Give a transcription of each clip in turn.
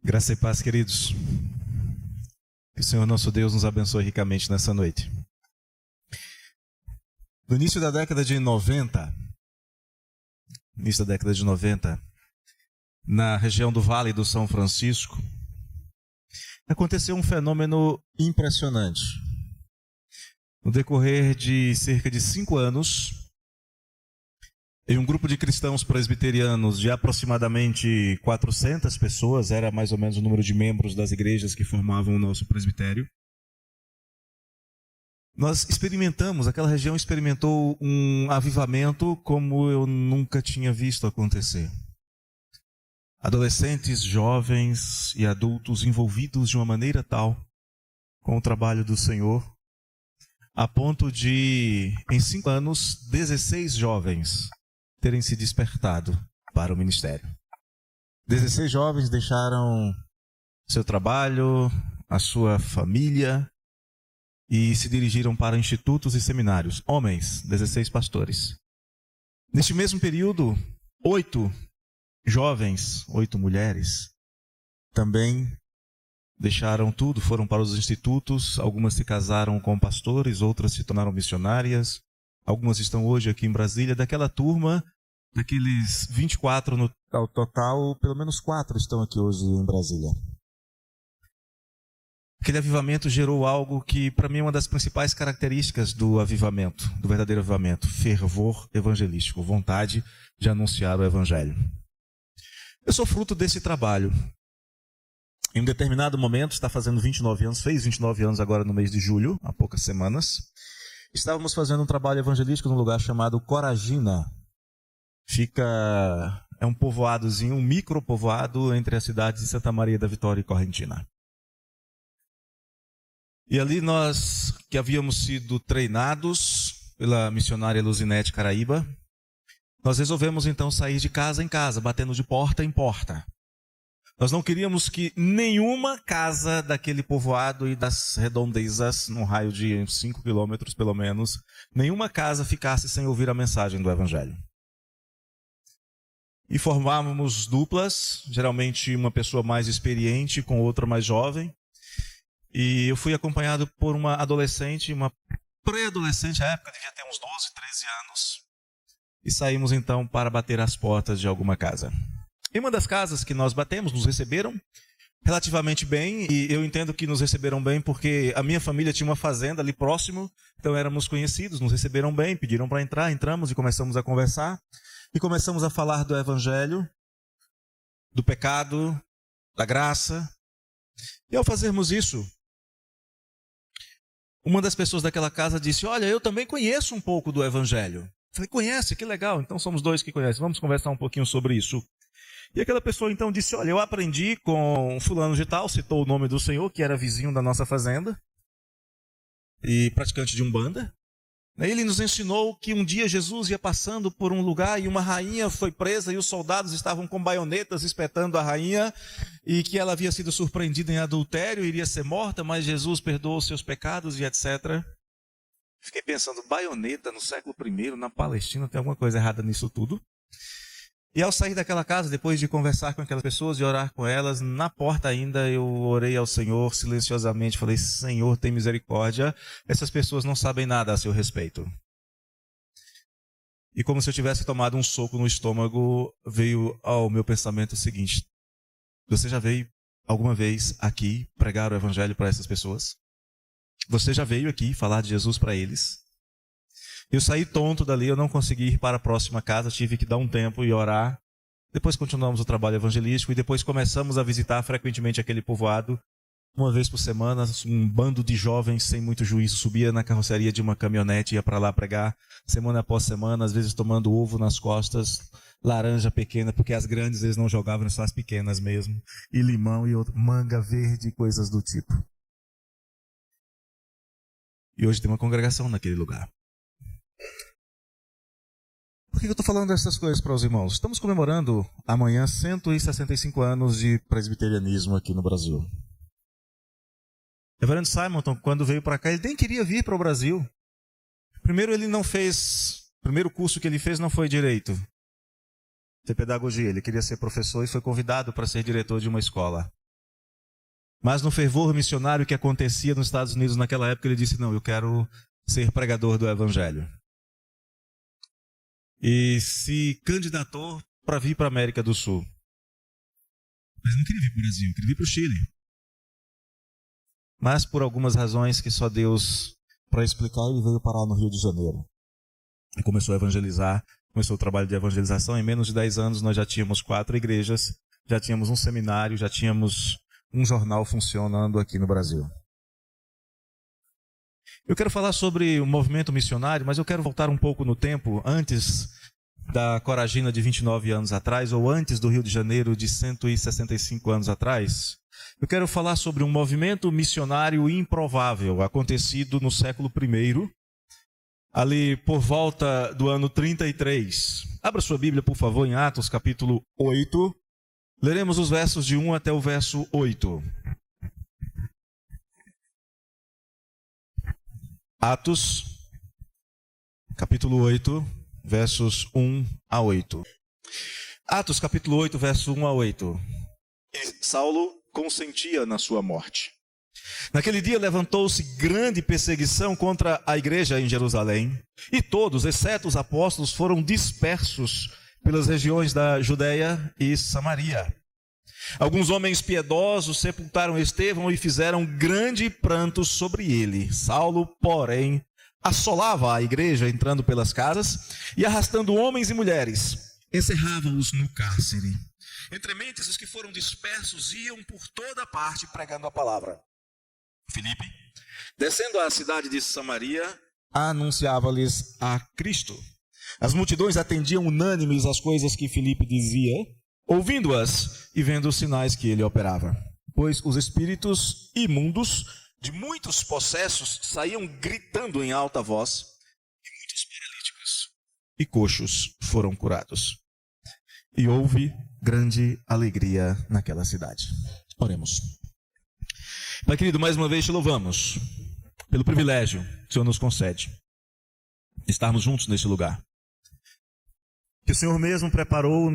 Graça e paz, queridos. Que o Senhor nosso Deus nos abençoe ricamente nessa noite. No início da década de 90, na região do Vale do São Francisco, aconteceu um fenômeno impressionante. No decorrer de cerca de 5 anos, em um grupo de cristãos presbiterianos de aproximadamente 400 pessoas, era mais ou menos o número de membros das igrejas que formavam o nosso presbitério, aquela região experimentou um avivamento como eu nunca tinha visto acontecer. Adolescentes, jovens e adultos envolvidos de uma maneira tal com o trabalho do Senhor, a ponto de, em 5 anos, 16 jovens terem se despertado para o ministério. 16 jovens deixaram seu trabalho, a sua família e se dirigiram para institutos e seminários. Homens, 16 pastores. Neste mesmo período, 8 jovens, 8 mulheres, também deixaram tudo, foram para os institutos. Algumas se casaram com pastores, outras se tornaram missionárias. Algumas estão hoje aqui em Brasília. Daquela turma, daqueles 24 no total, pelo menos 4 estão aqui hoje em Brasília. Aquele avivamento gerou algo que, para mim, é uma das principais características do avivamento, do verdadeiro avivamento: fervor evangelístico, vontade de anunciar o evangelho. Eu sou fruto desse trabalho. Em um determinado momento, está fazendo 29 anos, fez 29 anos agora no mês de julho, há poucas semanas. Estávamos fazendo um trabalho evangelístico num lugar chamado Coragina. É um povoadozinho, um micropovoado entre as cidades de Santa Maria da Vitória e Correntina. E ali nós, que havíamos sido treinados pela missionária Luzinete Caraíba, nós resolvemos então sair de casa em casa, batendo de porta em porta. Nós não queríamos que nenhuma casa daquele povoado e das redondezas, num raio de 5 quilômetros pelo menos, nenhuma casa ficasse sem ouvir a mensagem do evangelho. E formávamos duplas, geralmente uma pessoa mais experiente com outra mais jovem. E eu fui acompanhado por uma adolescente, uma pré-adolescente, à época devia ter uns 12, 13 anos. E saímos então para bater as portas de alguma casa. Em uma das casas que nós batemos, nos receberam relativamente bem, e eu entendo que nos receberam bem porque a minha família tinha uma fazenda ali próximo, então éramos conhecidos, nos receberam bem, pediram para entrar, entramos e começamos a conversar, e começamos a falar do evangelho, do pecado, da graça. E ao fazermos isso, uma das pessoas daquela casa disse: olha, eu também conheço um pouco do evangelho. Falei: conhece? Que legal, então somos 2 que conhecem, vamos conversar um pouquinho sobre isso. E aquela pessoa então disse: olha, eu aprendi com fulano de tal, citou o nome do senhor, que era vizinho da nossa fazenda, e praticante de umbanda. Ele nos ensinou que um dia Jesus ia passando por um lugar e uma rainha foi presa e os soldados estavam com baionetas espetando a rainha, e que ela havia sido surpreendida em adultério, iria ser morta, mas Jesus perdoou seus pecados e etc. Fiquei pensando, baioneta no século I, na Palestina, tem alguma coisa errada nisso tudo. E ao sair daquela casa, depois de conversar com aquelas pessoas e orar com elas, na porta ainda eu orei ao Senhor silenciosamente, falei: Senhor, tem misericórdia, essas pessoas não sabem nada a seu respeito. E como se eu tivesse tomado um soco no estômago, veio ao meu pensamento o seguinte: você já veio alguma vez aqui pregar o evangelho para essas pessoas? Você já veio aqui falar de Jesus para eles? Eu saí tonto dali, eu não consegui ir para a próxima casa, tive que dar um tempo e orar. Depois continuamos o trabalho evangelístico e depois começamos a visitar frequentemente aquele povoado. Uma vez por semana, um bando de jovens sem muito juízo subia na carroceria de uma caminhonete e ia para lá pregar, semana após semana, às vezes tomando ovo nas costas, laranja pequena, porque as grandes eles não jogavam, só as pequenas mesmo, e limão e manga verde, coisas do tipo. E hoje tem uma congregação naquele lugar. Por que eu estou falando dessas coisas para os irmãos? Estamos comemorando amanhã 165 anos de presbiterianismo aqui no Brasil. O reverendo Simonton, quando veio para cá, ele nem queria vir para o Brasil. Primeiro o primeiro curso que ele fez não foi direito, foi pedagogia. Ele queria ser professor e foi convidado para ser diretor de uma escola. Mas no fervor missionário que acontecia nos Estados Unidos naquela época, ele disse, não, eu quero ser pregador do Evangelho. E se candidatou para vir para a América do Sul. Mas não queria vir para o Brasil, queria vir para o Chile. Mas por algumas razões que só Deus para explicar, ele veio parar no Rio de Janeiro. E começou a evangelizar, começou o trabalho de evangelização. Em menos de 10 anos nós já tínhamos 4 igrejas, já tínhamos um seminário, já tínhamos um jornal funcionando aqui no Brasil. Eu quero falar sobre o movimento missionário, mas eu quero voltar um pouco no tempo, antes da Coragina de 29 anos atrás, ou antes do Rio de Janeiro de 165 anos atrás. Eu quero falar sobre um movimento missionário improvável, acontecido no século I, ali por volta do ano 33. Abra sua Bíblia, por favor, em Atos capítulo 8. Leremos os versos de 1 até o verso 8. Atos, capítulo 8, versos 1 a 8. Atos, capítulo 8, verso 1 a 8. E Saulo consentia na sua morte. Naquele dia levantou-se grande perseguição contra a igreja em Jerusalém, e todos, exceto os apóstolos, foram dispersos pelas regiões da Judeia e Samaria. Alguns homens piedosos sepultaram Estevão e fizeram grande pranto sobre ele. Saulo, porém, assolava a igreja, entrando pelas casas e arrastando homens e mulheres, encerrava-os no cárcere. Entre mentes, os que foram dispersos iam por toda parte pregando a palavra. Filipe, descendo à cidade de Samaria, anunciava-lhes a Cristo. As multidões atendiam unânimes às coisas que Filipe dizia, ouvindo-as e vendo os sinais que ele operava. Pois os espíritos imundos de muitos possessos saíam gritando em alta voz, e muitos paralíticos e coxos foram curados. E houve grande alegria naquela cidade. Oremos. Pai querido, mais uma vez te louvamos pelo privilégio que o Senhor nos concede de estarmos juntos neste lugar. Que o Senhor mesmo preparou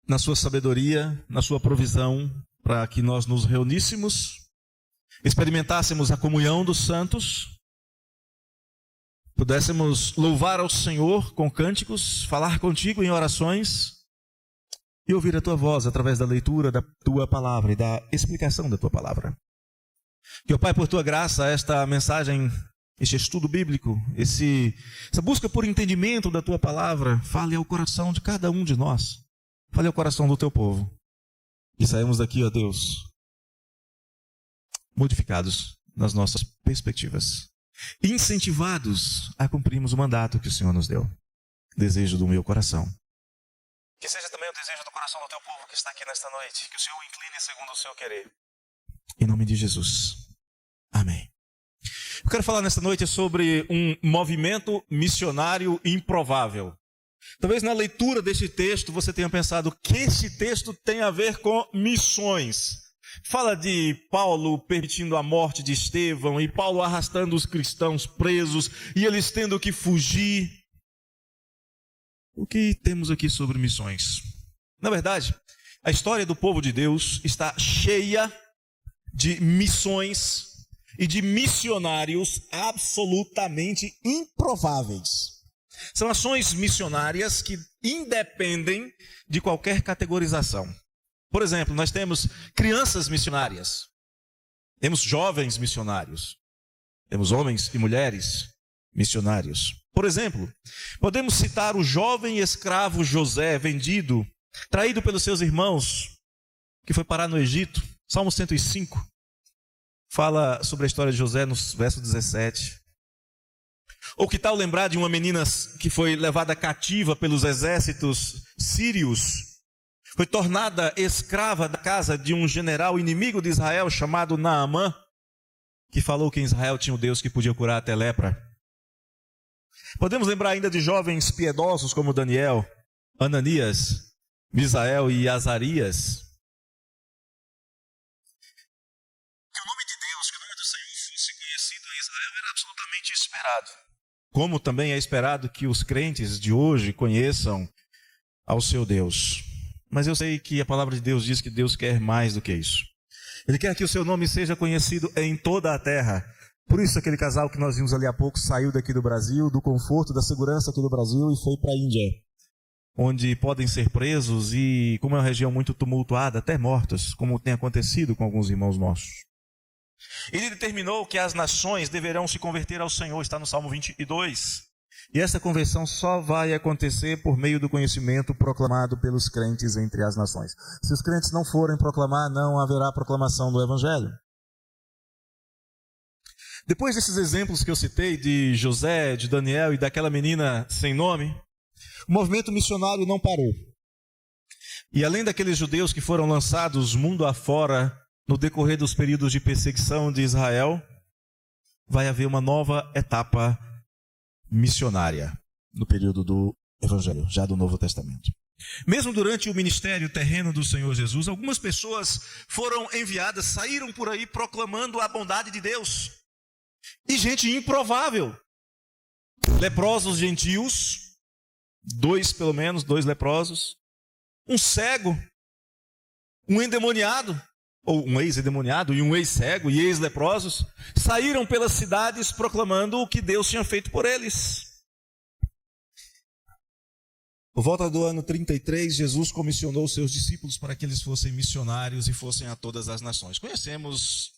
na sua sabedoria, na sua provisão, para que nós nos reuníssemos, experimentássemos a comunhão dos santos, pudéssemos louvar ao Senhor com cânticos, falar contigo em orações e ouvir a tua voz através da leitura da tua palavra e da explicação da tua palavra. Que, ó Pai, por tua graça, esta mensagem, este estudo bíblico, essa busca por entendimento da tua palavra, fale ao coração de cada um de nós, fale ao coração do teu povo. E saímos daqui, ó Deus, modificados nas nossas perspectivas, incentivados a cumprirmos o mandato que o Senhor nos deu. Desejo do meu coração. Que seja também o desejo do coração do teu povo que está aqui nesta noite. Que o Senhor o incline segundo o seu querer. Em nome de Jesus. Amém. Eu quero falar nesta noite sobre um movimento missionário improvável. Talvez na leitura deste texto você tenha pensado que esse texto tem a ver com missões. Fala de Paulo permitindo a morte de Estevão e Paulo arrastando os cristãos presos e eles tendo que fugir. O que temos aqui sobre missões? Na verdade, a história do povo de Deus está cheia de missões e de missionários absolutamente improváveis. São ações missionárias que independem de qualquer categorização. Por exemplo, nós temos crianças missionárias, temos jovens missionários, temos homens e mulheres missionários. Por exemplo, podemos citar o jovem escravo José, vendido, traído pelos seus irmãos, que foi parar no Egito. Salmo 105 fala sobre a história de José no verso 17. Ou que tal lembrar de uma menina que foi levada cativa pelos exércitos sírios, foi tornada escrava da casa de um general inimigo de Israel chamado Naamã, que falou que em Israel tinha um Deus que podia curar até lepra. Podemos lembrar ainda de jovens piedosos como Daniel, Ananias, Misael e Azarias. Que o nome de Deus, que o nome do Senhor fosse conhecido em Israel era absolutamente esperado. Como também é esperado que os crentes de hoje conheçam ao seu Deus. Mas eu sei que a palavra de Deus diz que Deus quer mais do que isso. Ele quer que o seu nome seja conhecido em toda a terra. Por isso aquele casal que nós vimos ali há pouco saiu daqui do Brasil, do conforto, da segurança aqui do Brasil e foi para a Índia, onde podem ser presos e, como é uma região muito tumultuada, até mortos, como tem acontecido com alguns irmãos nossos. Ele determinou que as nações deverão se converter ao Senhor, está no Salmo 22. E essa conversão só vai acontecer por meio do conhecimento proclamado pelos crentes entre as nações. Se os crentes não forem proclamar, não haverá proclamação do Evangelho. Depois desses exemplos que eu citei, de José, de Daniel e daquela menina sem nome, o movimento missionário não parou. E além daqueles judeus que foram lançados mundo afora no decorrer dos períodos de perseguição de Israel, vai haver uma nova etapa missionária no período do Evangelho, já do Novo Testamento. Mesmo durante o ministério terreno do Senhor Jesus, algumas pessoas foram enviadas, saíram por aí proclamando a bondade de Deus. E gente improvável. Leprosos gentios, pelo menos dois leprosos, um cego, um endemoniado, ou um ex-endemoniado e um ex-cego e ex-leprosos, saíram pelas cidades proclamando o que Deus tinha feito por eles. Por volta do ano 33, Jesus comissionou seus discípulos para que eles fossem missionários e fossem a todas as nações. Conhecemos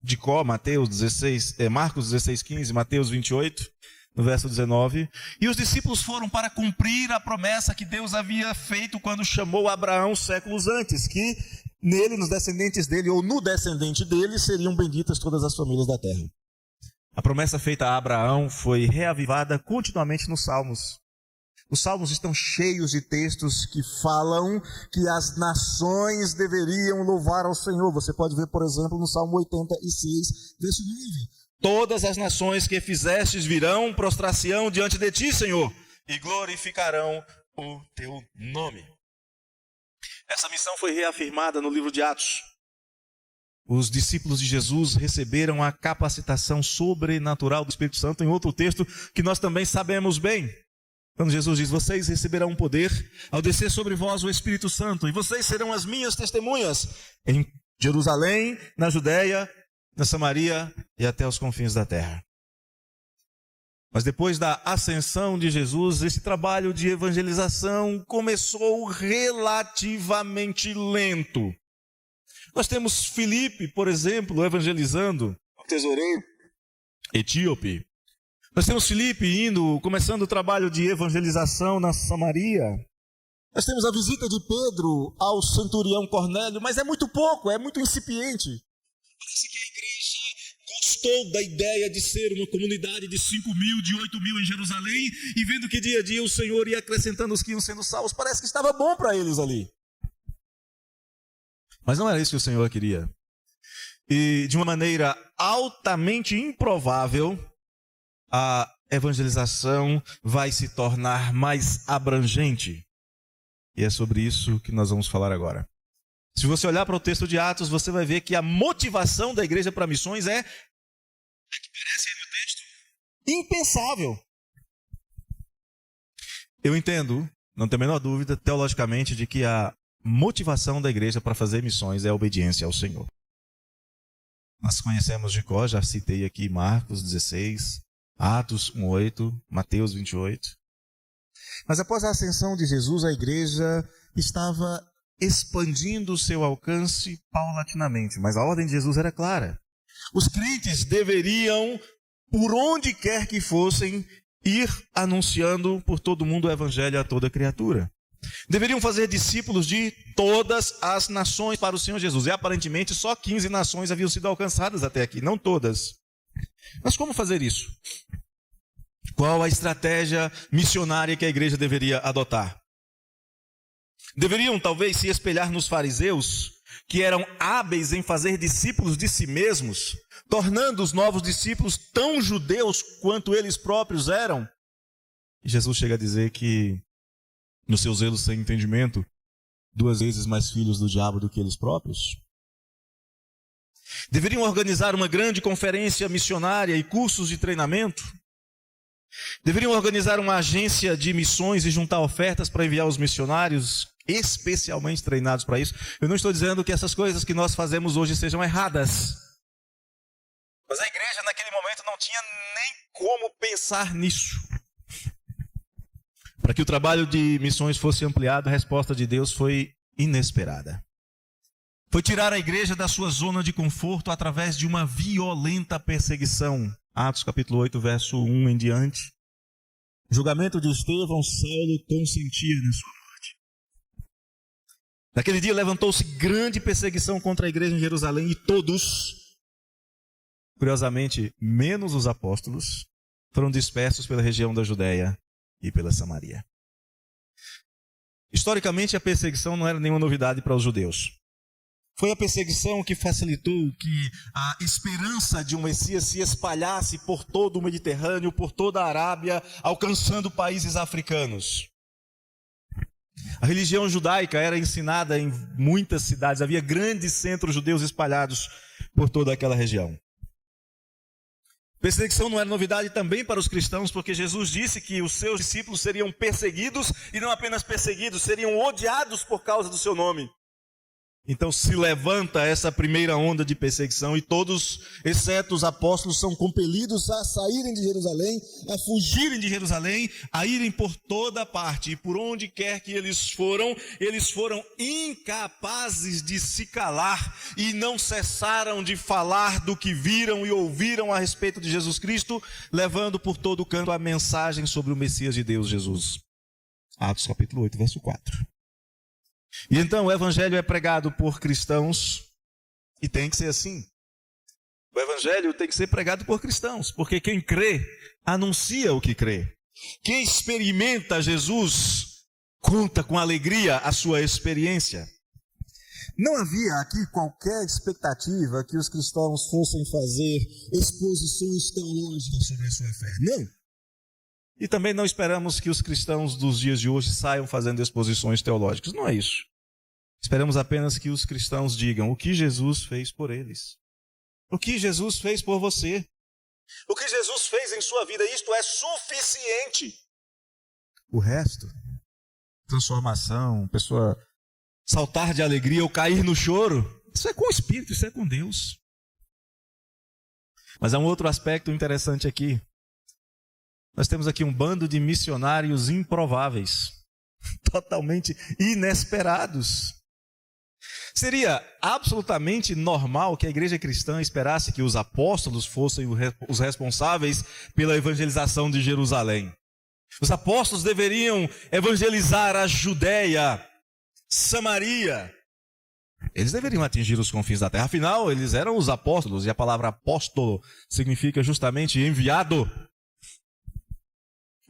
de cor Marcos 16:15, Mateus 28, no verso 19. E os discípulos foram para cumprir a promessa que Deus havia feito quando chamou Abraão séculos antes, que nele, nos descendentes dele, ou no descendente dele, seriam benditas todas as famílias da terra. A promessa feita a Abraão foi reavivada continuamente nos Salmos. Os Salmos estão cheios de textos que falam que as nações deveriam louvar ao Senhor. Você pode ver, por exemplo, no Salmo 86, verso 9. Todas as nações que fizestes virão, prostrar-se-ão diante de ti, Senhor, e glorificarão o teu nome. Essa missão foi reafirmada no livro de Atos. Os discípulos de Jesus receberam a capacitação sobrenatural do Espírito Santo em outro texto que nós também sabemos bem. Quando Jesus diz, vocês receberão poder ao descer sobre vós o Espírito Santo, e vocês serão as minhas testemunhas em Jerusalém, na Judéia, na Samaria e até os confins da terra. Mas depois da ascensão de Jesus, esse trabalho de evangelização começou relativamente lento. Nós temos Filipe, por exemplo, evangelizando, o tesoureiro etíope. Nós temos Filipe começando o trabalho de evangelização na Samaria. Nós temos a visita de Pedro ao centurião Cornélio, mas é muito pouco, é muito incipiente. Parece que a igreja gostou da ideia de ser uma comunidade de 5.000, de 8.000 em Jerusalém, e vendo que dia a dia o Senhor ia acrescentando os que iam sendo salvos, parece que estava bom para eles ali. Mas não era isso que o Senhor queria. E de uma maneira altamente improvável, a evangelização vai se tornar mais abrangente. E é sobre isso que nós vamos falar agora. Se você olhar para o texto de Atos, você vai ver que a motivação da igreja para missões é que parece aí no texto, impensável. Eu entendo, não tenho a menor dúvida, teologicamente, de que a motivação da igreja para fazer missões é a obediência ao Senhor. Nós conhecemos de cor, já citei aqui Marcos 16, Atos 1:8, Mateus 28. Mas após a ascensão de Jesus, a igreja estava expandindo o seu alcance paulatinamente. Mas a ordem de Jesus era clara. Os crentes deveriam, por onde quer que fossem, ir anunciando por todo mundo o evangelho a toda criatura. Deveriam fazer discípulos de todas as nações para o Senhor Jesus. E aparentemente só 15 nações haviam sido alcançadas até aqui, não todas. Mas como fazer isso? Qual a estratégia missionária que a igreja deveria adotar? Deveriam talvez se espelhar nos fariseus, que eram hábeis em fazer discípulos de si mesmos, tornando os novos discípulos tão judeus quanto eles próprios eram? E Jesus chega a dizer que, no seu zelo sem entendimento, 2 vezes mais filhos do diabo do que eles próprios. Deveriam organizar uma grande conferência missionária e cursos de treinamento. Deveriam organizar uma agência de missões e juntar ofertas para enviar os missionários especialmente treinados para isso. Eu não estou dizendo que essas coisas que nós fazemos hoje sejam erradas. Mas a igreja naquele momento não tinha nem como pensar nisso. Para que o trabalho de missões fosse ampliado, a resposta de Deus foi inesperada. Foi tirar a igreja da sua zona de conforto através de uma violenta perseguição. Atos capítulo 8, verso 1 em diante. O julgamento de Estevão, Saulo consentia na sua morte. Naquele dia levantou-se grande perseguição contra a igreja em Jerusalém e todos, curiosamente, menos os apóstolos, foram dispersos pela região da Judéia e pela Samaria. Historicamente, a perseguição não era nenhuma novidade para os judeus. Foi a perseguição que facilitou que a esperança de um Messias se espalhasse por todo o Mediterrâneo, por toda a Arábia, alcançando países africanos. A religião judaica era ensinada em muitas cidades, havia grandes centros judeus espalhados por toda aquela região. Perseguição não era novidade também para os cristãos, porque Jesus disse que os seus discípulos seriam perseguidos, e não apenas perseguidos, seriam odiados por causa do seu nome. Então se levanta essa primeira onda de perseguição e todos, exceto os apóstolos, são compelidos a saírem de Jerusalém, a fugirem de Jerusalém, a irem por toda parte. E por onde quer que eles foram incapazes de se calar e não cessaram de falar do que viram e ouviram a respeito de Jesus Cristo, levando por todo o canto a mensagem sobre o Messias de Deus, Jesus. Atos capítulo 8, verso 4. E então o evangelho é pregado por cristãos, e tem que ser assim. O evangelho tem que ser pregado por cristãos, porque quem crê, anuncia o que crê. Quem experimenta Jesus, conta com alegria a sua experiência. Não havia aqui qualquer expectativa que os cristãos fossem fazer exposições teológicas sobre a sua fé. Não. E também não esperamos que os cristãos dos dias de hoje saiam fazendo exposições teológicas. Não é isso. Esperamos apenas que os cristãos digam o que Jesus fez por eles. O que Jesus fez por você. O que Jesus fez em sua vida, isto é suficiente. O resto, transformação, pessoa saltar de alegria ou cair no choro, isso é com o Espírito, isso é com Deus. Mas há um outro aspecto interessante aqui. Nós temos aqui um bando de missionários improváveis, totalmente inesperados. Seria absolutamente normal que a igreja cristã esperasse que os apóstolos fossem os responsáveis pela evangelização de Jerusalém. Os apóstolos deveriam evangelizar a Judéia, Samaria. Eles deveriam atingir os confins da terra. Afinal, eles eram os apóstolos, e a palavra apóstolo significa justamente enviado.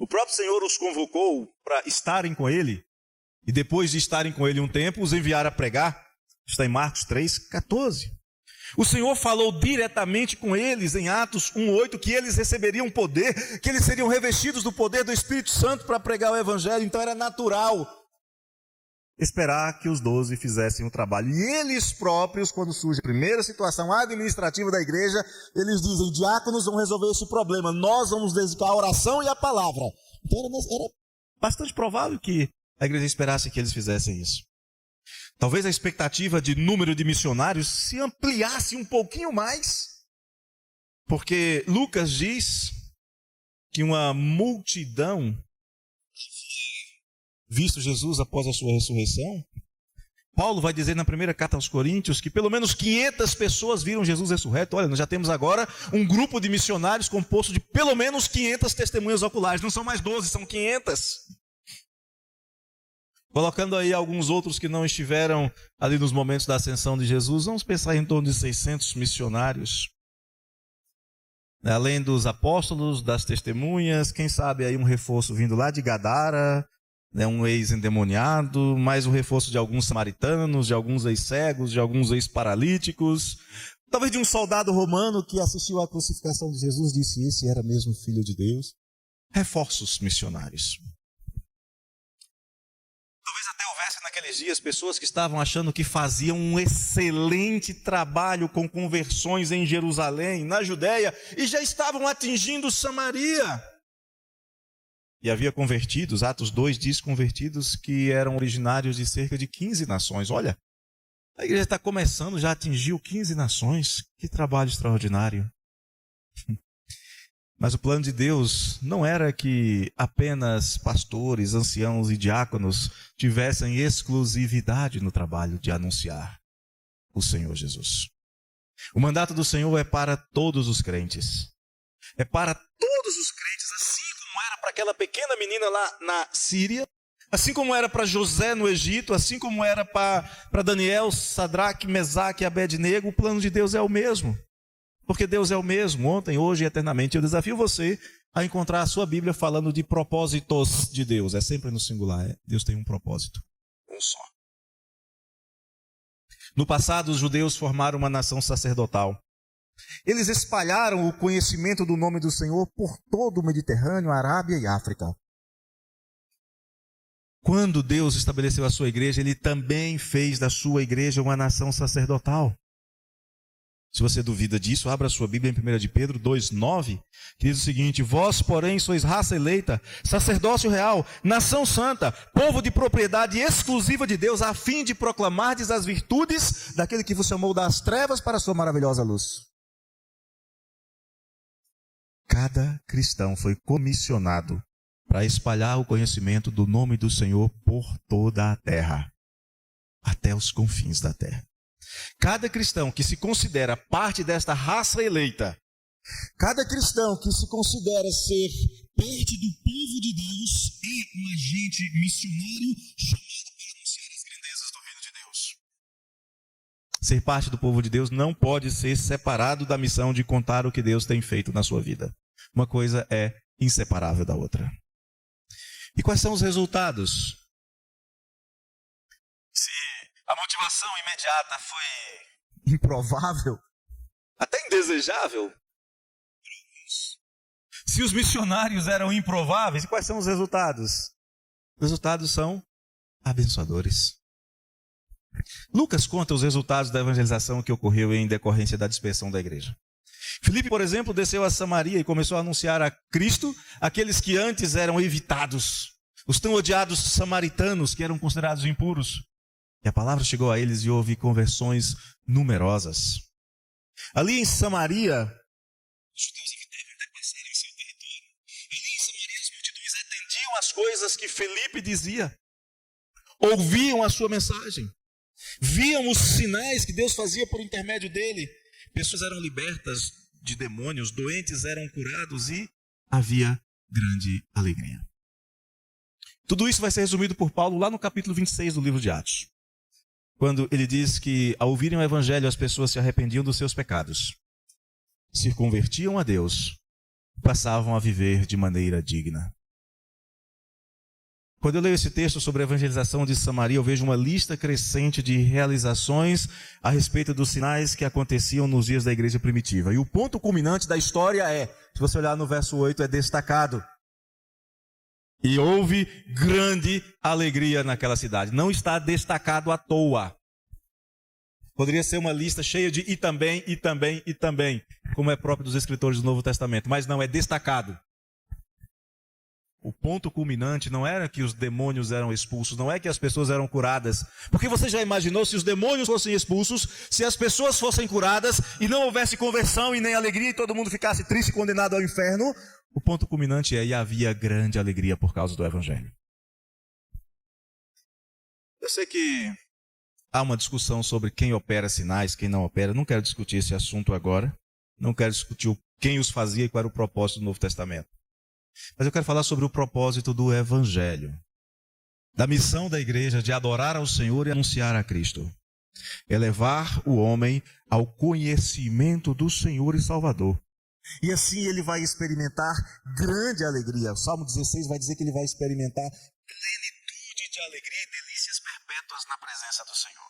O próprio Senhor os convocou para estarem com Ele, e depois de estarem com Ele um tempo, os enviar a pregar. Está em Marcos 3:14. O Senhor falou diretamente com eles em Atos 1:8, que eles receberiam poder, que eles seriam revestidos do poder do Espírito Santo para pregar o Evangelho. Então era natural esperar que os 12 fizessem o trabalho. E eles próprios, quando surge a primeira situação administrativa da igreja, eles dizem: diáconos vão resolver esse problema, nós vamos dedicar a oração e a palavra. Então era bastante provável que a igreja esperasse que eles fizessem isso. Talvez a expectativa de número de missionários se ampliasse um pouquinho mais, porque Lucas diz que uma multidão visto Jesus após a sua ressurreição. Paulo vai dizer na primeira carta aos Coríntios que pelo menos 500 pessoas viram Jesus ressurreto. Olha, nós já temos agora um grupo de missionários composto de pelo menos 500 testemunhas oculares. Não são mais 12, são 500. Colocando aí alguns outros que não estiveram ali nos momentos da ascensão de Jesus, vamos pensar em torno de 600 missionários. Além dos apóstolos, das testemunhas, quem sabe aí um reforço vindo lá de Gadara, um ex-endemoniado, mais um reforço de alguns samaritanos, de alguns ex-cegos, de alguns ex-paralíticos, talvez de um soldado romano que assistiu à crucificação de Jesus, disse: esse era mesmo filho de Deus. Reforços missionários. Talvez até houvesse naqueles dias pessoas que estavam achando que faziam um excelente trabalho com conversões em Jerusalém, na Judéia, e já estavam atingindo Samaria. E havia convertidos, Atos 2 diz convertidos que eram originários de cerca de 15 nações. Olha, a igreja está começando, já atingiu 15 nações. Que trabalho extraordinário. Mas o plano de Deus não era que apenas pastores, anciãos e diáconos tivessem exclusividade no trabalho de anunciar o Senhor Jesus. O mandato do Senhor é para todos os crentes. É para todos os crentes, assim como era para aquela pequena menina lá na Síria, assim como era para José no Egito, assim como era para Daniel, Sadraque, Mesaque e Abednego. O plano de Deus é o mesmo. Porque Deus é o mesmo, ontem, hoje e eternamente. Eu desafio você a encontrar a sua Bíblia falando de propósitos de Deus. É sempre no singular. Deus tem um propósito, um só. No passado, os judeus formaram uma nação sacerdotal. Eles espalharam o conhecimento do nome do Senhor por todo o Mediterrâneo, Arábia e África. Quando Deus estabeleceu a sua igreja, Ele também fez da sua igreja uma nação sacerdotal. Se você duvida disso, abra sua Bíblia em 1 de Pedro 2,9, que diz o seguinte: vós, porém, sois raça eleita, sacerdócio real, nação santa, povo de propriedade exclusiva de Deus, a fim de proclamardes as virtudes daquele que vos chamou das trevas para a sua maravilhosa luz. Cada cristão foi comissionado para espalhar o conhecimento do nome do Senhor por toda a terra, até os confins da terra. Cada cristão que se considera parte desta raça eleita, cada cristão que se considera ser parte do povo de Deus, é um agente missionário chamado para anunciar as grandezas do reino de Deus. Ser parte do povo de Deus não pode ser separado da missão de contar o que Deus tem feito na sua vida. Uma coisa é inseparável da outra. E quais são os resultados? Se a motivação imediata foi improvável, até indesejável, se os missionários eram improváveis, quais são os resultados? Os resultados são abençoadores. Lucas conta os resultados da evangelização que ocorreu em decorrência da dispersão da igreja. Filipe, por exemplo, desceu a Samaria e começou a anunciar a Cristo aqueles que antes eram evitados, os tão odiados samaritanos que eram considerados impuros. E a palavra chegou a eles e houve conversões numerosas. Ali em Samaria, os judeus evitavam até passarem em seu território. Ali em Samaria as multidões atendiam às coisas que Filipe dizia, ouviam a sua mensagem, viam os sinais que Deus fazia por intermédio dele. Pessoas eram libertas de demônios, doentes eram curados e havia grande alegria. Tudo isso vai ser resumido por Paulo lá no capítulo 26 do livro de Atos, quando ele diz que ao ouvirem o evangelho as pessoas se arrependiam dos seus pecados, se convertiam a Deus, passavam a viver de maneira digna. Quando eu leio esse texto sobre a evangelização de Samaria, eu vejo uma lista crescente de realizações a respeito dos sinais que aconteciam nos dias da igreja primitiva. E o ponto culminante da história é, se você olhar no verso 8, é destacado. E houve grande alegria naquela cidade. Não está destacado à toa. Poderia ser uma lista cheia de e também, e também, e também, como é próprio dos escritores do Novo Testamento. Mas não, é destacado. O ponto culminante não era que os demônios eram expulsos, não é que as pessoas eram curadas. Porque você já imaginou se os demônios fossem expulsos, se as pessoas fossem curadas e não houvesse conversão e nem alegria e todo mundo ficasse triste e condenado ao inferno? O ponto culminante é, e havia grande alegria por causa do evangelho. Eu sei que há uma discussão sobre quem opera sinais, quem não opera. Não quero discutir esse assunto agora. Não quero discutir quem os fazia e qual era o propósito do Novo Testamento. Mas eu quero falar sobre o propósito do evangelho, da missão da igreja de adorar ao Senhor e anunciar a Cristo. É levar o homem ao conhecimento do Senhor e Salvador. E assim ele vai experimentar grande alegria. O Salmo 16 vai dizer que ele vai experimentar plenitude de alegria e delícias perpétuas na presença do Senhor.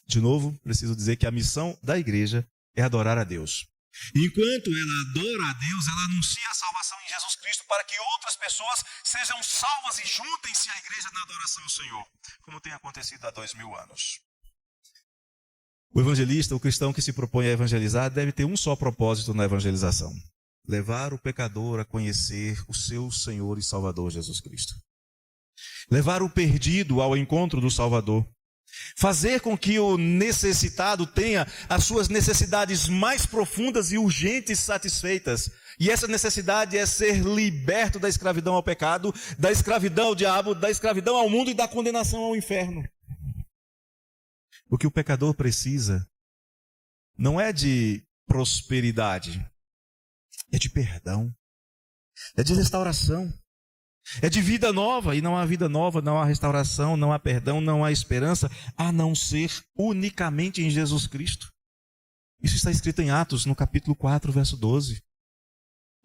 De novo, preciso dizer que a missão da igreja é adorar a Deus. Enquanto ela adora a Deus, ela anuncia a salvação em Jesus Cristo para que outras pessoas sejam salvas e juntem-se à igreja na adoração ao Senhor, como tem acontecido há 2000 anos. O evangelista, o cristão que se propõe a evangelizar, deve ter um só propósito na evangelização: levar o pecador a conhecer o seu Senhor e Salvador Jesus Cristo. Levar o perdido ao encontro do Salvador. Fazer com que o necessitado tenha as suas necessidades mais profundas e urgentes satisfeitas. E essa necessidade é ser liberto da escravidão ao pecado, da escravidão ao diabo, da escravidão ao mundo e da condenação ao inferno. O que o pecador precisa não é de prosperidade, é de perdão, é de restauração. É de vida nova, e não há vida nova, não há restauração, não há perdão, não há esperança, a não ser unicamente em Jesus Cristo. Isso está escrito em Atos, no capítulo 4, verso 12.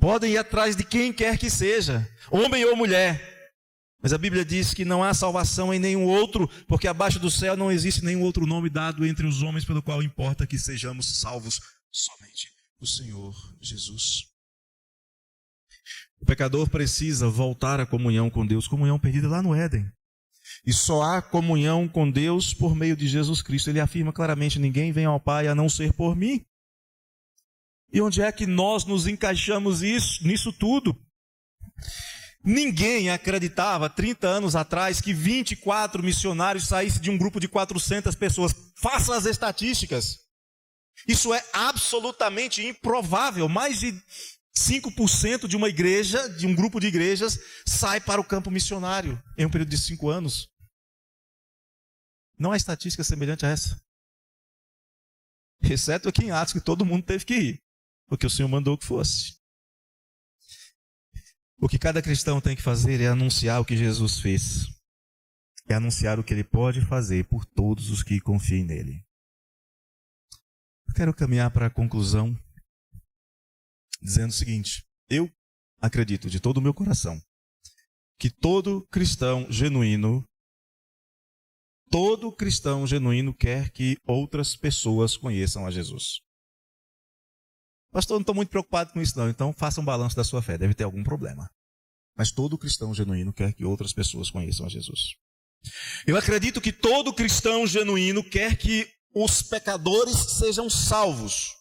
Podem ir atrás de quem quer que seja, homem ou mulher, mas a Bíblia diz que não há salvação em nenhum outro, porque abaixo do céu não existe nenhum outro nome dado entre os homens pelo qual importa que sejamos salvos, somente o Senhor Jesus. O pecador precisa voltar à comunhão com Deus, comunhão perdida lá no Éden. E só há comunhão com Deus por meio de Jesus Cristo. Ele afirma claramente, ninguém vem ao Pai a não ser por mim. E onde é que nós nos encaixamos nisso tudo? Ninguém acreditava, 30 anos atrás, que 24 missionários saíssem de um grupo de 400 pessoas. Faça as estatísticas. Isso é absolutamente improvável. Mais de 5% de uma igreja, de um grupo de igrejas, sai para o campo missionário em um período de 5 anos. Não há estatística semelhante a essa. Exceto aqui em Atos, que todo mundo teve que ir, porque o Senhor mandou que fosse. O que cada cristão tem que fazer é anunciar o que Jesus fez. É anunciar o que ele pode fazer por todos os que confiem nele. Eu quero caminhar para a conclusão dizendo o seguinte: eu acredito de todo o meu coração que todo cristão genuíno quer que outras pessoas conheçam a Jesus. Pastor, não estou muito preocupado com isso não, então faça um balanço da sua fé, deve ter algum problema. Mas todo cristão genuíno quer que outras pessoas conheçam a Jesus. Eu acredito que todo cristão genuíno quer que os pecadores sejam salvos.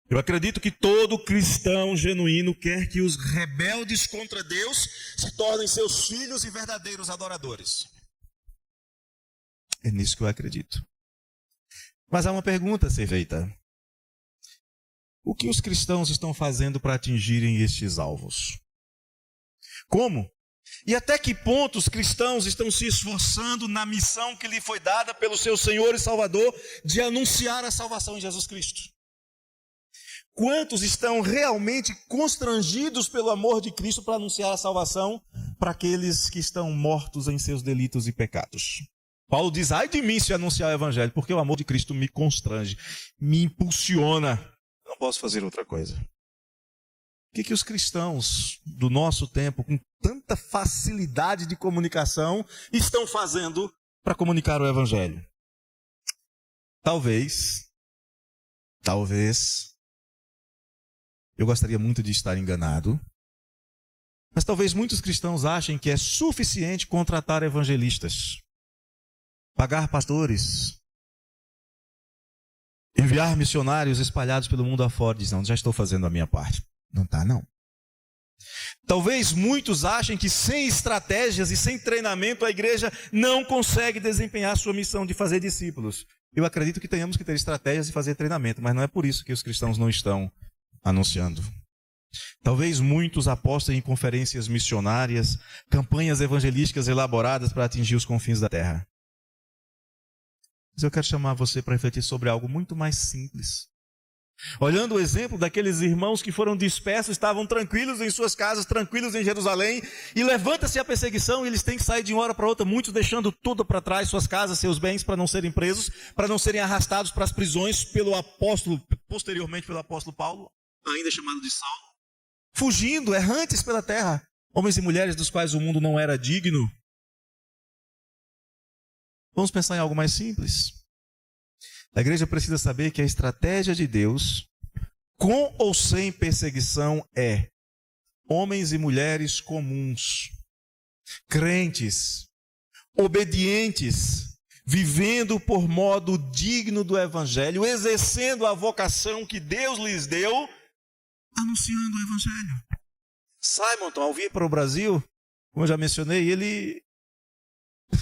Eu acredito que todo cristão genuíno quer que os rebeldes contra Deus se tornem seus filhos e verdadeiros adoradores. É nisso que eu acredito. Mas há uma pergunta a ser feita. O que os cristãos estão fazendo para atingirem estes alvos? Como? E até que ponto os cristãos estão se esforçando na missão que lhe foi dada pelo seu Senhor e Salvador de anunciar a salvação em Jesus Cristo? Quantos estão realmente constrangidos pelo amor de Cristo para anunciar a salvação para aqueles que estão mortos em seus delitos e pecados? Paulo diz, ai de mim se anunciar o evangelho, porque o amor de Cristo me constrange, me impulsiona. Não posso fazer outra coisa. O que os cristãos do nosso tempo, com tanta facilidade de comunicação, estão fazendo para comunicar o evangelho? Talvez, eu gostaria muito de estar enganado, mas talvez muitos cristãos achem que é suficiente contratar evangelistas, pagar pastores, enviar missionários espalhados pelo mundo afora. Diz, não, já estou fazendo a minha parte. Não está, não. Talvez muitos achem que sem estratégias e sem treinamento a igreja não consegue desempenhar a sua missão de fazer discípulos. Eu acredito que tenhamos que ter estratégias e fazer treinamento, mas não é por isso que os cristãos não estão anunciando. Talvez muitos apostem em conferências missionárias, campanhas evangelísticas elaboradas para atingir os confins da terra. Mas eu quero chamar você para refletir sobre algo muito mais simples. Olhando o exemplo daqueles irmãos que foram dispersos, estavam tranquilos em suas casas, tranquilos em Jerusalém, e levanta-se a perseguição e eles têm que sair de uma hora para outra, muitos deixando tudo para trás, suas casas, seus bens, para não serem presos, para não serem arrastados para as prisões posteriormente pelo apóstolo Paulo, ainda chamado de Saulo, fugindo, errantes pela terra, homens e mulheres dos quais o mundo não era digno. Vamos pensar em algo mais simples. A igreja precisa saber que a estratégia de Deus, com ou sem perseguição, é homens e mulheres comuns, crentes, obedientes, vivendo por modo digno do evangelho, exercendo a vocação que Deus lhes deu, anunciando o evangelho. Simonton, ao vir para o Brasil, como eu já mencionei,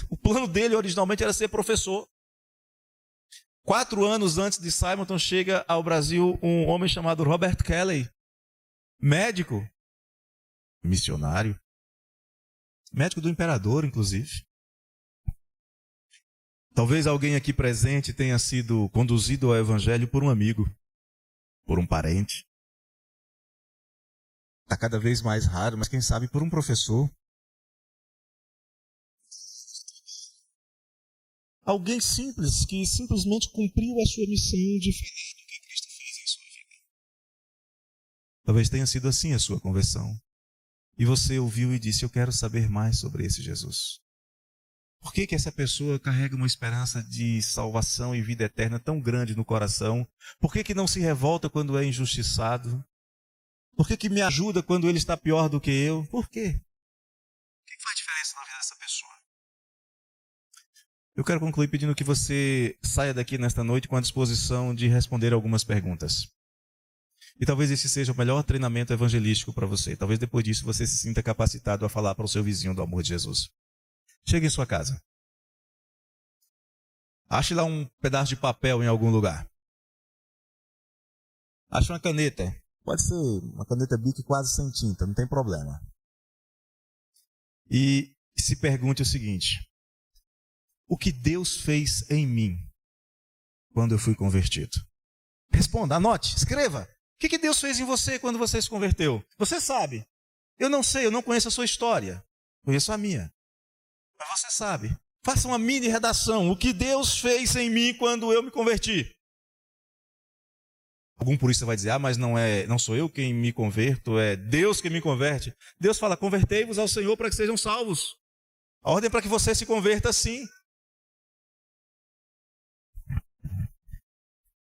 o plano dele originalmente era ser professor. 4 anos antes de Simonton, chega ao Brasil um homem chamado Robert Kelly, médico, missionário, médico do imperador, inclusive. Talvez alguém aqui presente tenha sido conduzido ao evangelho por um amigo, por um parente. Está cada vez mais raro, mas quem sabe por um professor. Alguém simples que simplesmente cumpriu a sua missão de falar do que Cristo fez em sua vida. Talvez tenha sido assim a sua conversão. E você ouviu e disse: eu quero saber mais sobre esse Jesus. Por que essa pessoa carrega uma esperança de salvação e vida eterna tão grande no coração? Por que não se revolta quando é injustiçado? Por que me ajuda quando ele está pior do que eu? Por quê? O que faz diferença na vida dessa pessoa? Eu quero concluir pedindo que você saia daqui nesta noite com a disposição de responder algumas perguntas. E talvez esse seja o melhor treinamento evangelístico para você. Talvez depois disso você se sinta capacitado a falar para o seu vizinho do amor de Jesus. Chegue em sua casa. Ache lá um pedaço de papel em algum lugar. Ache uma caneta. Pode ser uma caneta Bic quase sem tinta, não tem problema. E se pergunte o seguinte: o que Deus fez em mim quando eu fui convertido? Responda, anote, escreva. O que Deus fez em você quando você se converteu? Você sabe. Eu não sei, eu não conheço a sua história. Conheço a minha. Mas você sabe. Faça uma mini redação. O que Deus fez em mim quando eu me converti? Algum purista vai dizer: mas não sou eu quem me converto, é Deus quem me converte. Deus fala: convertei-vos ao Senhor para que sejam salvos. A ordem é para que você se converta sim.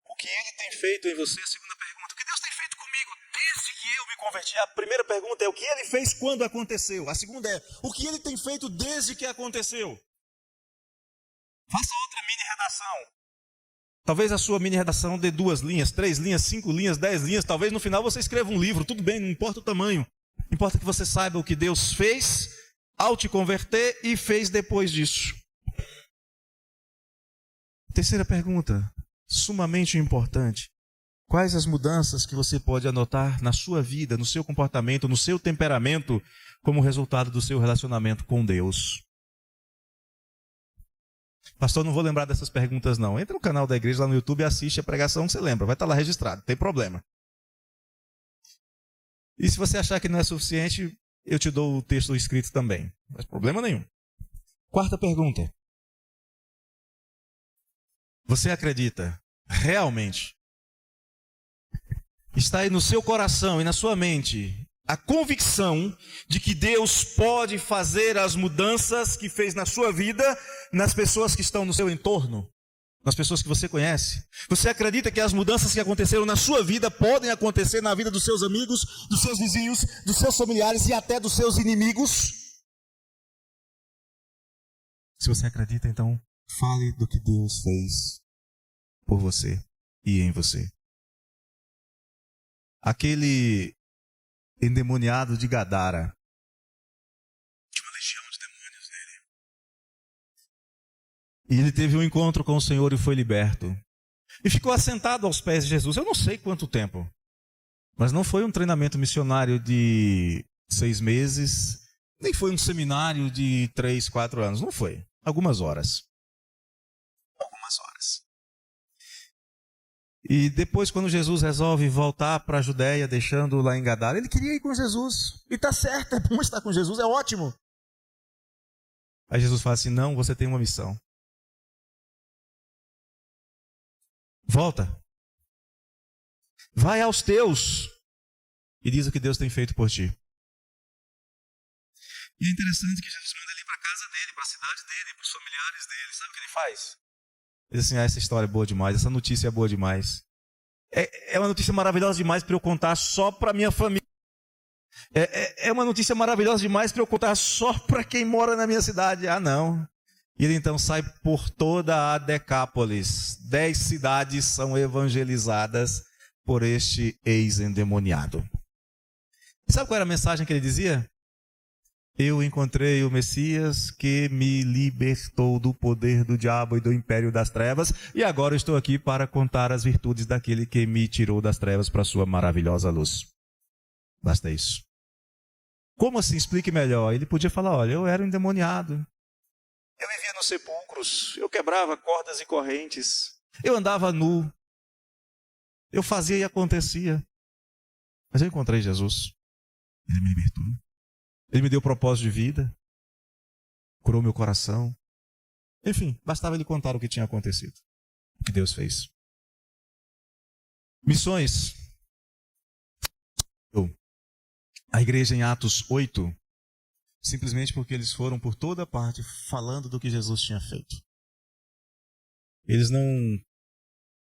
O que Ele tem feito em você? A segunda pergunta: o que Deus tem feito comigo desde que eu me converti? A primeira pergunta é: o que Ele fez quando aconteceu? A segunda é: o que Ele tem feito desde que aconteceu? Faça outra mini redação. Talvez a sua mini redação dê 2 linhas, 3 linhas, 5 linhas, 10 linhas. Talvez no final você escreva um livro. Tudo bem, não importa o tamanho. Importa que você saiba o que Deus fez ao te converter e fez depois disso. Terceira pergunta, sumamente importante. Quais as mudanças que você pode anotar na sua vida, no seu comportamento, no seu temperamento, como resultado do seu relacionamento com Deus? Pastor, não vou lembrar dessas perguntas não. Entra no canal da igreja lá no YouTube e assiste a pregação que você lembra. Vai estar lá registrado, não tem problema. E se você achar que não é suficiente, eu te dou o texto escrito também. Não tem problema nenhum. Quarta pergunta. Você acredita realmente? Está aí no seu coração e na sua mente a convicção de que Deus pode fazer as mudanças que fez na sua vida, nas pessoas que estão no seu entorno, nas pessoas que você conhece? Você acredita que as mudanças que aconteceram na sua vida podem acontecer na vida dos seus amigos, dos seus vizinhos, dos seus familiares e até dos seus inimigos? Se você acredita, então fale do que Deus fez por você e em você. Aquele endemoniado de Gadara tinha uma legião de demônios nele. E ele teve um encontro com o Senhor e foi liberto. E ficou assentado aos pés de Jesus. Eu não sei quanto tempo. Mas não foi um treinamento missionário de 6 meses, nem foi um seminário de 3, 4 anos. Não foi. Algumas horas. E depois, quando Jesus resolve voltar para a Judéia, deixando lá em Gadara, ele queria ir com Jesus. E está certo, é bom estar com Jesus, é ótimo. Aí Jesus fala assim: não, você tem uma missão. Volta. Vai aos teus e diz o que Deus tem feito por ti. E é interessante que Jesus manda ele ir para a casa dele, para a cidade dele, para os familiares dele. Sabe o que ele faz? Ele diz assim: essa história é boa demais, essa notícia é boa demais. É uma notícia maravilhosa demais para eu contar só para minha família. É uma notícia maravilhosa demais para eu contar só para quem mora na minha cidade. Ah, não. E ele então sai por toda a Decápolis. 10 cidades são evangelizadas por este ex-endemoniado. Sabe qual era a mensagem que ele dizia? Eu encontrei o Messias que me libertou do poder do diabo e do império das trevas, e agora estou aqui para contar as virtudes daquele que me tirou das trevas para a sua maravilhosa luz. Basta isso. Como assim? Explique melhor. Ele podia falar, olha, eu era um endemoniado. Eu vivia nos sepulcros, eu quebrava cordas e correntes, eu andava nu, eu fazia e acontecia. Mas eu encontrei Jesus. Ele me libertou. Ele me deu propósito de vida, curou meu coração. Enfim, bastava ele contar o que tinha acontecido, o que Deus fez. Missões. A igreja em Atos 8, simplesmente porque eles foram por toda parte falando do que Jesus tinha feito. Eles não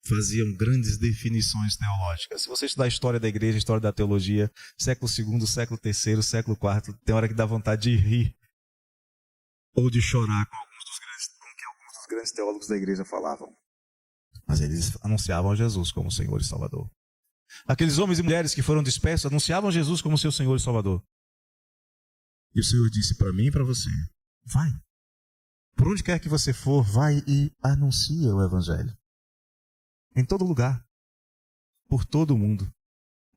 faziam grandes definições teológicas. Se você estudar a história da igreja, a história da teologia, século II, século III, século IV, tem hora que dá vontade de rir ou de chorar com o que alguns dos grandes teólogos da igreja falavam. Mas eles anunciavam Jesus como Senhor e Salvador. Aqueles homens e mulheres que foram dispersos anunciavam Jesus como seu Senhor e Salvador. E o Senhor disse para mim e para você, vai. Por onde quer que você for, vai e anuncia o Evangelho. Em todo lugar, por todo o mundo,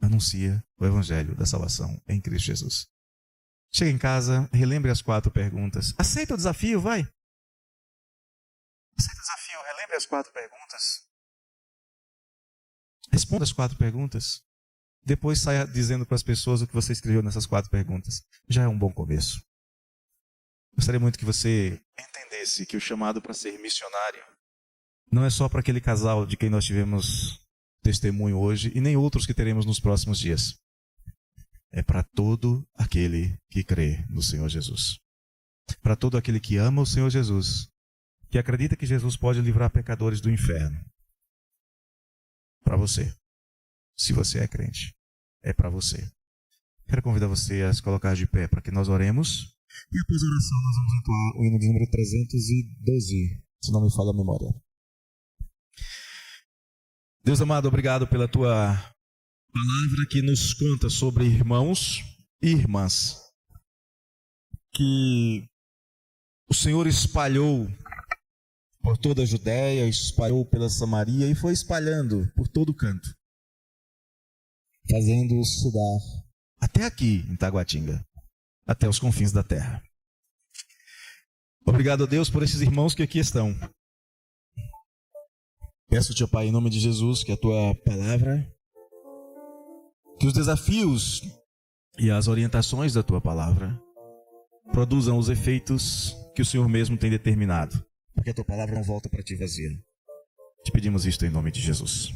anuncia o Evangelho da salvação em Cristo Jesus. Chega em casa, relembre as 4 perguntas. Aceita o desafio, vai. Aceita o desafio, relembre as 4 perguntas. Responda as 4 perguntas. Depois saia dizendo para as pessoas o que você escreveu nessas 4 perguntas. Já é um bom começo. Gostaria muito que você entendesse que o chamado para ser missionário não é só para aquele casal de quem nós tivemos testemunho hoje e nem outros que teremos nos próximos dias. É para todo aquele que crê no Senhor Jesus. Para todo aquele que ama o Senhor Jesus, que acredita que Jesus pode livrar pecadores do inferno. Para você. Se você é crente, é para você. Quero convidar você a se colocar de pé para que nós oremos. E após a oração nós vamos entoar o hino de número 312, se não me falha a memória. Deus amado, obrigado pela tua palavra que nos conta sobre irmãos e irmãs que o Senhor espalhou por toda a Judéia, espalhou pela Samaria e foi espalhando por todo canto, fazendo-os chegar até aqui em Taguatinga, até os confins da terra. Obrigado a Deus por esses irmãos que aqui estão. Peço-te, ó Pai, em nome de Jesus, que a tua palavra, que os desafios e as orientações da tua palavra produzam os efeitos que o Senhor mesmo tem determinado, porque a tua palavra não volta para ti vazia. Te pedimos isto em nome de Jesus.